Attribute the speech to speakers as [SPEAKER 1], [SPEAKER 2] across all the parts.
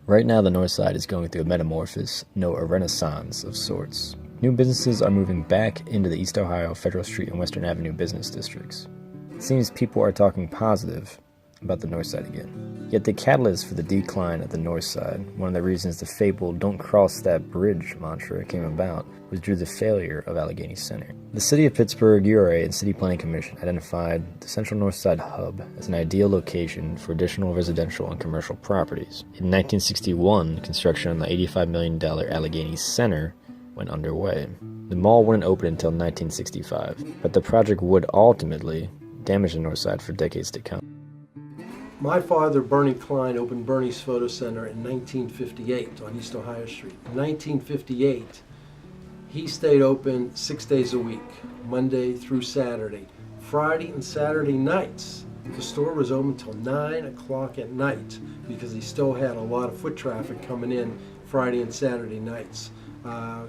[SPEAKER 1] Right now, the North Side is going through a metamorphosis, a renaissance of sorts. New businesses are moving back into the East Ohio, Federal Street, and Western Avenue business districts. It seems people are talking positive about the North Side again. Yet the catalyst for the decline of the North Side, one of the reasons the fabled "don't cross that bridge" mantra came about, was due to the failure of Allegheny Center. The City of Pittsburgh, URA, and City Planning Commission identified the Central North Side hub as an ideal location for additional residential and commercial properties. In 1961, construction on the $85 million Allegheny Center went underway. The mall wouldn't open until 1965, but the project would ultimately damage the North Side for decades to come.
[SPEAKER 2] My father, Bernie Klein, opened Bernie's Photo Center in 1958 on East Ohio Street. In 1958, he stayed open 6 days a week, Monday through Saturday. Friday and Saturday nights, the store was open until 9 o'clock at night because he still had a lot of foot traffic coming in Friday and Saturday nights.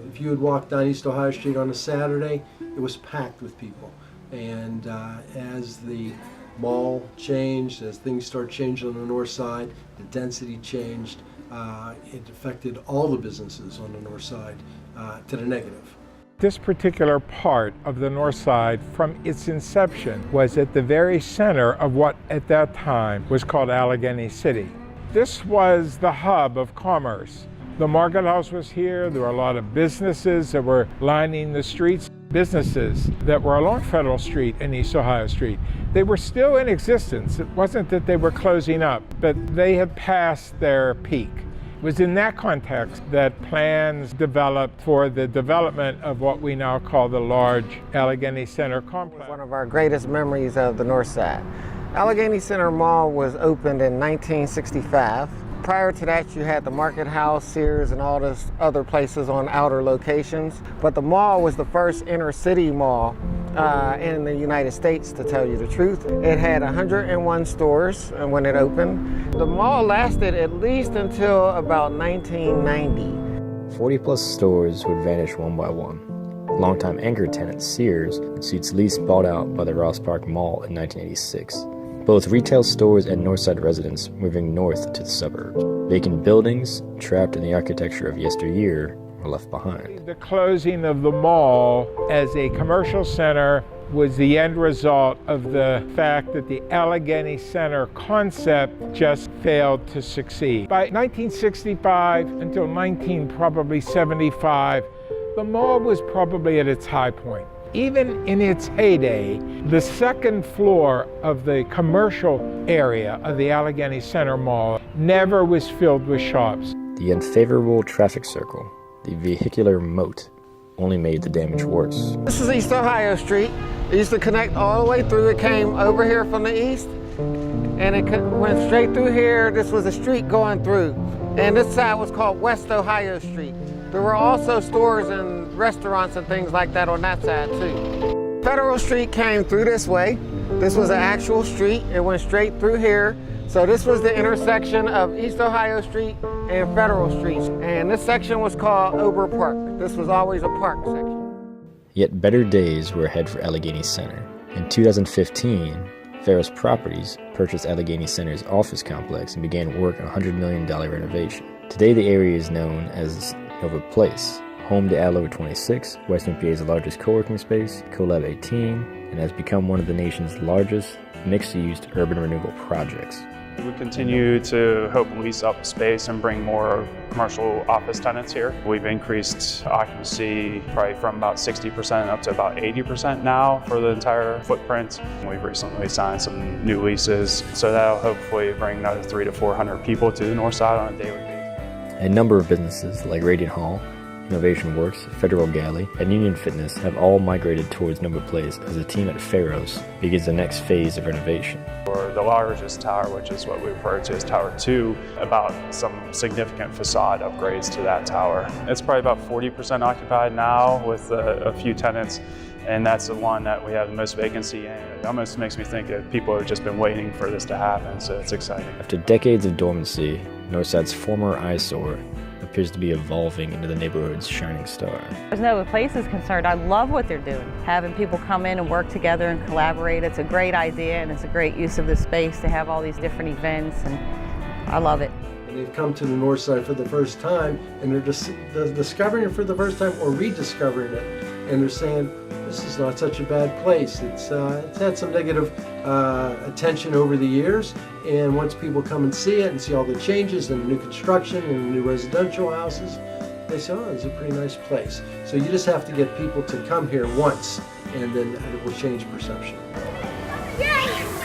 [SPEAKER 2] If you would walk down East Ohio Street on a Saturday, it was packed with people. And as the mall changed, as things started changing on the north side, the density changed. It affected all the businesses on the north side to the negative.
[SPEAKER 3] This particular part of the north side from its inception was at the very center of what at that time was called Allegheny City. This was the hub of commerce. The market house was here. There were a lot of businesses that were lining the streets. Businesses that were along Federal Street and East Ohio Street. They were still in existence. It wasn't that they were closing up, but they had passed their peak. It was in that context that plans developed for the development of what we now call the large Allegheny Center complex.
[SPEAKER 4] One of our greatest memories of the North Side. Allegheny Center Mall was opened in 1965. Prior to that, you had the Market House, Sears, and all those other places on outer locations. But the mall was the first inner city mall in the United States, to tell you the truth. It had 101 stores when it opened. The mall lasted at least until about 1990.
[SPEAKER 1] 40-plus stores would vanish one by one. Longtime anchor tenant Sears had its lease bought out by the Ross Park Mall in 1986. Both retail stores and Northside residents moving north to the suburbs. Vacant buildings, trapped in the architecture of yesteryear, were left behind.
[SPEAKER 3] The closing of the mall as a commercial center was the end result of the fact that the Allegheny Center concept just failed to succeed. By 1965 until 1975, the mall was probably at its high point. Even in its heyday, the second floor of the commercial area of the Allegheny Center Mall never was filled with shops.
[SPEAKER 1] The unfavorable traffic circle, the vehicular moat, only made the damage worse.
[SPEAKER 4] This is East Ohio Street. It used to connect all the way through. It came over here from the east, and it went straight through here. This was a street going through, and this side was called West Ohio Street. There were also stores and restaurants and things like that on that side too. Federal Street came through this way. This was an actual street. It went straight through here. So this was the intersection of East Ohio Street and Federal Street. And this section was called Ober Park. This was always a park section.
[SPEAKER 1] Yet better days were ahead for Allegheny Center. In 2015, Ferris Properties purchased Allegheny Center's office complex and began work on a $100 million renovation. Today the area is known as Nova Place, home to Allo 26, Western PA's largest co-working space, CoLab 18, and has become one of the nation's largest mixed-use urban renewal projects.
[SPEAKER 5] We continue to help lease up space and bring more commercial office tenants here. We've increased occupancy probably from about 60% up to about 80% now for the entire footprint. We've recently signed some new leases, so that'll hopefully bring another 300 to 400 people to the north side on a daily basis.
[SPEAKER 1] A number of businesses like Radiant Hall, Innovation Works, Federal Galley, and Union Fitness have all migrated towards Nova Place as the team at Pharos begins the next phase of renovation.
[SPEAKER 5] For the largest tower, which is what we refer to as Tower 2, about some significant facade upgrades to that tower. It's probably about 40% occupied now with a few tenants, and that's the one that we have the most vacancy in. It almost makes me think that people have just been waiting for this to happen, so it's exciting.
[SPEAKER 1] After decades of dormancy, Northside's former eyesore appears to be evolving into the neighborhood's shining star.
[SPEAKER 6] As Nova Place is concerned, I love what they're doing. Having people come in and work together and collaborate, it's a great idea and it's a great use of the space to have all these different events, and I love it.
[SPEAKER 2] And they've come to the north side for the first time, and they're discovering it for the first time or rediscovering it, and they're saying, this is not such a bad place. It's had some negative attention over the years, and once people come and see it and see all the changes and the new construction and the new residential houses, they say, oh, it's a pretty nice place. So you just have to get people to come here once, and then it will change perception.
[SPEAKER 7] Yay!